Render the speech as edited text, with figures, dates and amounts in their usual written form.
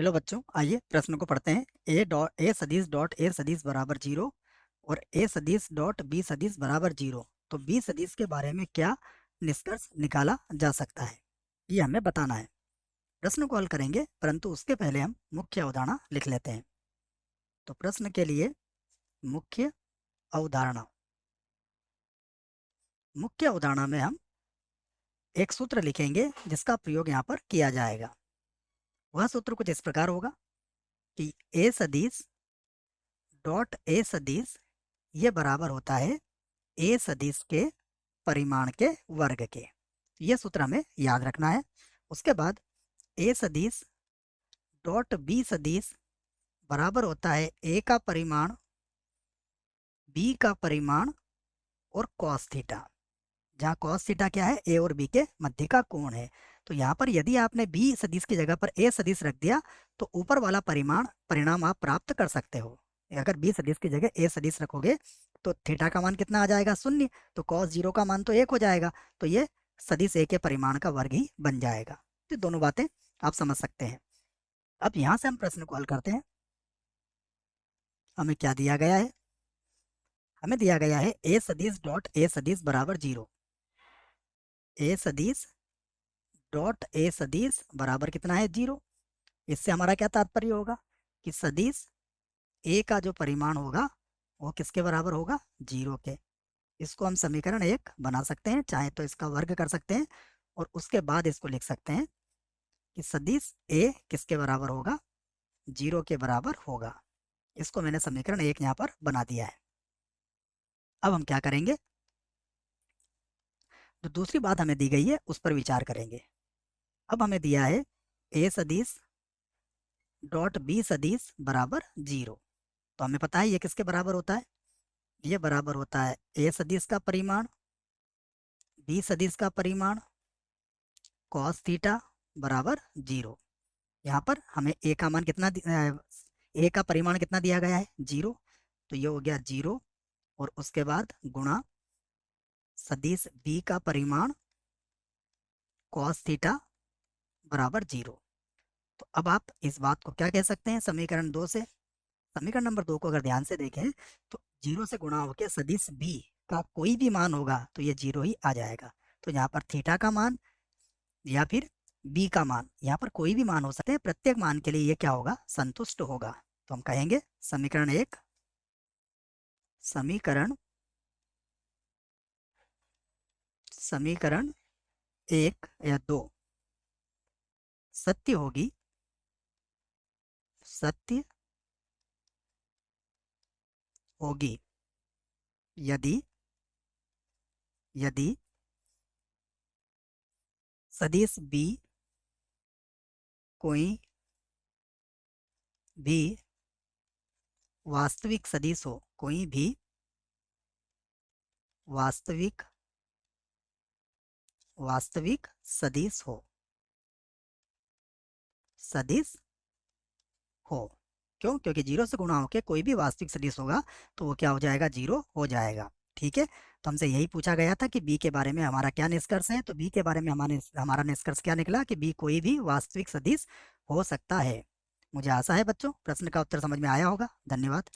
चलो बच्चों, आइए प्रश्न को पढ़ते हैं। ए सदिश डॉट ए सदिश बराबर 0 और ए सदिश डॉट बी सदिश बराबर 0। तो बी सदिश के बारे में क्या निष्कर्ष निकाला जा सकता है, ये हमें बताना है। प्रश्न को हल करेंगे, परंतु उसके पहले हम मुख्य अवधारणा लिख लेते हैं। तो प्रश्न के लिए मुख्य अवधारणा, मुख्य अवधारणा में हम एक सूत्र लिखेंगे जिसका प्रयोग यहाँ पर किया जाएगा। वह सूत्र कुछ इस प्रकार होगा कि ए सदिश डॉट ए सदिश ये बराबर होता है ए सदिश के परिमाण के वर्ग के। ये सूत्र हमें याद रखना है। उसके बाद ए सदिश डॉट बी सदिश बराबर होता है ए का परिमाण, बी का परिमाण और कॉस थीटा, जहाँ कॉस थीटा क्या है, ए और बी के मध्य का कोण है। तो यहाँ पर यदि आपने बी सदिश की जगह पर ए सदिश रख दिया तो ऊपर वाला परिणाम आप प्राप्त कर सकते हो। अगर बी सदिश की जगह ए सदिश रखोगे तो थीटा का मान कितना आ जाएगा, 0। तो कॉस 0 का मान तो 1 हो जाएगा। तो ये सदिश ए के परिमाण का वर्ग ही बन जाएगा। तो दोनों बातें आप समझ सकते हैं। अब यहाँ से हम प्रश्न को हल करते हैं। हमें क्या दिया गया है? हमें दिया गया है ए सदिश डॉट ए सदिश बराबर 0। ए सदिश डॉट ए सदिश बराबर कितना है, 0। इससे हमारा क्या तात्पर्य होगा कि सदिश ए का जो परिमाण होगा वो किसके बराबर होगा, 0 के। इसको हम समीकरण 1 बना सकते हैं, चाहे तो इसका वर्ग कर सकते हैं और उसके बाद इसको लिख सकते हैं कि सदिश ए किसके बराबर होगा, 0 के बराबर होगा। इसको मैंने समीकरण 1 यहाँ पर बना दिया है। अब हम क्या करेंगे, जो दूसरी बात हमें दी गई है उस पर विचार करेंगे। अब हमें दिया है ए सदिश डॉट बी सदिश बराबर 0। तो हमें पता है ये किसके बराबर होता है, ये बराबर होता है ए सदिश का परिमाण, बी सदिश का परिमाण, कॉस थीटा बराबर 0। यहाँ पर हमें ए का मान कितना ए का परिमाण कितना दिया गया है, 0। तो ये हो गया 0 और उसके बाद गुणा सदिश बी का परिमाण कॉस थीटा बराबर 0। तो अब आप इस बात को क्या कह सकते हैं समीकरण 2 से? समीकरण नंबर 2 को अगर ध्यान से देखें तो 0 से गुणा होकर सदिश बी का कोई भी मान होगा तो ये 0 ही आ जाएगा। तो यहाँ पर थीटा का मान या फिर बी का मान, यहाँ पर कोई भी मान हो सकते हैं, प्रत्येक मान के लिए ये क्या होगा, संतुष्ट होगा। तो हम कहेंगे समीकरण 1, समीकरण 1 या 2 सत्य होगी, सत्य होगी यदि यदि सदिश बी कोई भी वास्तविक सदिश हो, कोई भी वास्तविक वास्तविक सदिश हो, सदिश हो। क्यों? क्योंकि 0 से गुणा होकर कोई भी वास्तविक सदिश होगा तो वो क्या हो जाएगा, 0 हो जाएगा। ठीक है। तो हमसे यही पूछा गया था कि बी के बारे में हमारा क्या निष्कर्ष है। तो बी के बारे में हमारा निष्कर्ष क्या निकला कि बी कोई भी वास्तविक सदिश हो सकता है। मुझे आशा है बच्चों प्रश्न का उत्तर समझ में आया होगा। धन्यवाद।